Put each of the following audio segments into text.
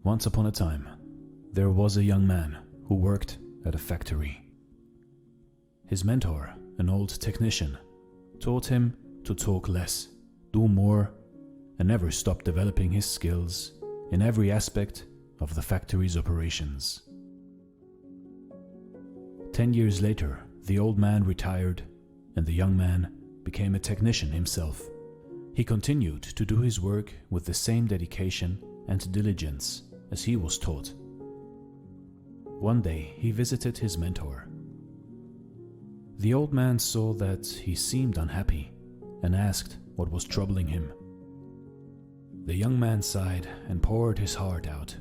Once upon a time, there was a young man who worked at a factory. His mentor, an old technician, taught him to talk less, do more, and never stop developing his skills in every aspect of the factory's operations. 10 years later, the old man retired and the young man became a technician himself. He continued to do his work with the same dedication and diligence as he was taught. One day, he visited his mentor. The old man saw that he seemed unhappy and asked what was troubling him. The young man sighed and poured his heart out.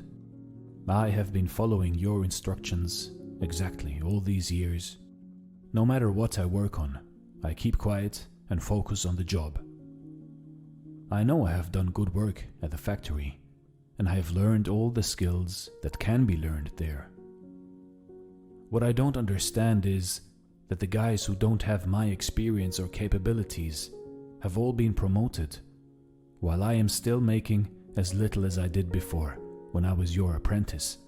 "I have been following your instructions exactly all these years. No matter what I work on, I keep quiet and focus on the job. I know I have done good work at the factory, and I have learned all the skills that can be learned there. What I don't understand is that the guys who don't have my experience or capabilities have all been promoted, while I am still making as little as I did before when I was your apprentice."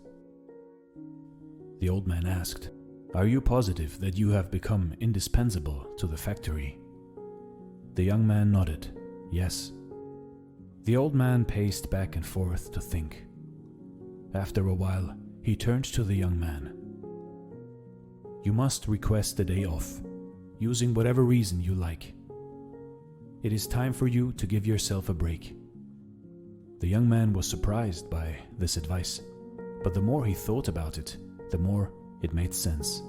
The old man asked, "Are you positive that you have become indispensable to the factory?" The young man nodded, yes. The old man paced back and forth to think. After a while, he turned to the young man. "You must request a day off, using whatever reason you like. It is time for you to give yourself a break." The young man was surprised by this advice, but the more he thought about it, the more it made sense.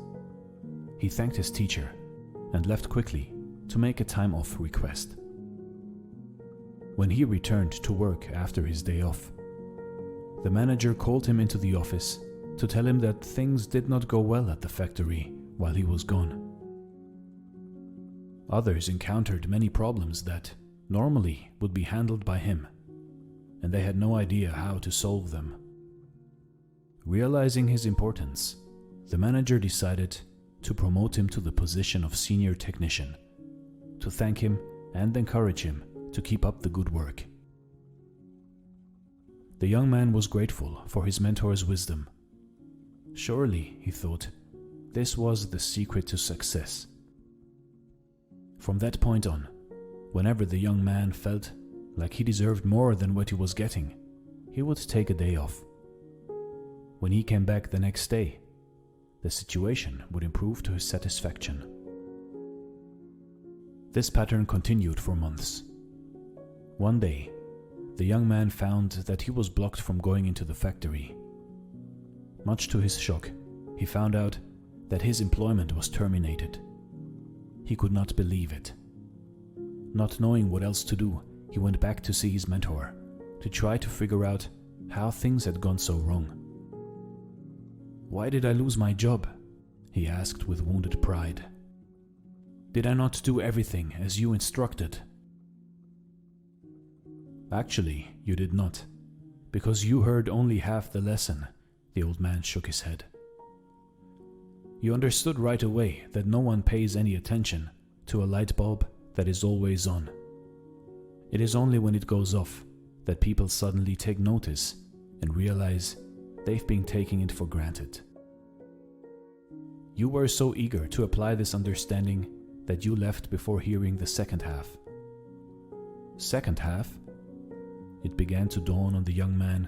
He thanked his teacher and left quickly to make a time-off request. When he returned to work after his day off, the manager called him into the office to tell him that things did not go well at the factory while he was gone. Others encountered many problems that normally would be handled by him, and they had no idea how to solve them. Realizing his importance, the manager decided to promote him to the position of senior technician, to thank him and encourage him to keep up the good work. The young man was grateful for his mentor's wisdom. Surely, he thought, this was the secret to success. From that point on, whenever the young man felt like he deserved more than what he was getting, he would take a day off. When he came back the next day, the situation would improve to his satisfaction. This pattern continued for months. One day, the young man found that he was blocked from going into the factory. Much to his shock, he found out that his employment was terminated. He could not believe it. Not knowing what else to do, he went back to see his mentor to try to figure out how things had gone so wrong. "Why did I lose my job?" he asked with wounded pride. "Did I not do everything as you instructed?" "Actually, you did not, because you heard only half the lesson," the old man shook his head. "You understood right away that no one pays any attention to a light bulb that is always on. It is only when it goes off that people suddenly take notice and realize they've been taking it for granted. You were so eager to apply this understanding that you left before hearing the second half." Second half? It began to dawn on the young man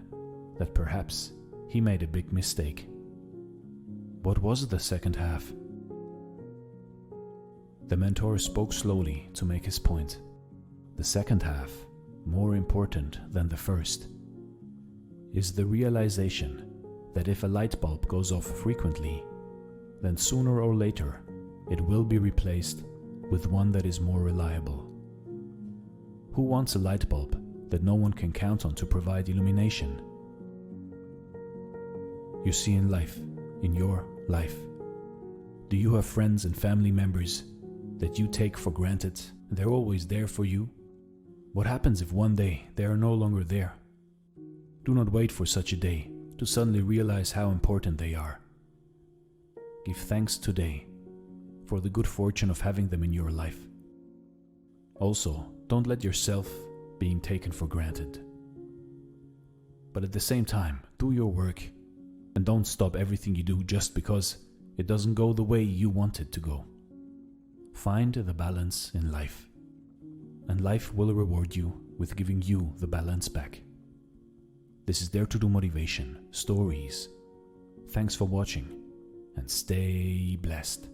that perhaps he made a big mistake. What was the second half? The mentor spoke slowly to make his point. The second half, more important than the first, is the realization that if a light bulb goes off frequently, then sooner or later it will be replaced with one that is more reliable. Who wants a light bulb that no one can count on to provide illumination? You see, in life, in your life, do you have friends and family members that you take for granted and they're always there for you? What happens if one day they are no longer there? Do not wait for such a day to suddenly realize how important they are. Give thanks today for the good fortune of having them in your life. Also, don't let yourself being taken for granted. But at the same time, do your work, and don't stop everything you do just because it doesn't go the way you want it to go. Find the balance in life, and life will reward you with giving you the balance back. This is Dare to Do Motivation Stories. Thanks for watching, and stay blessed.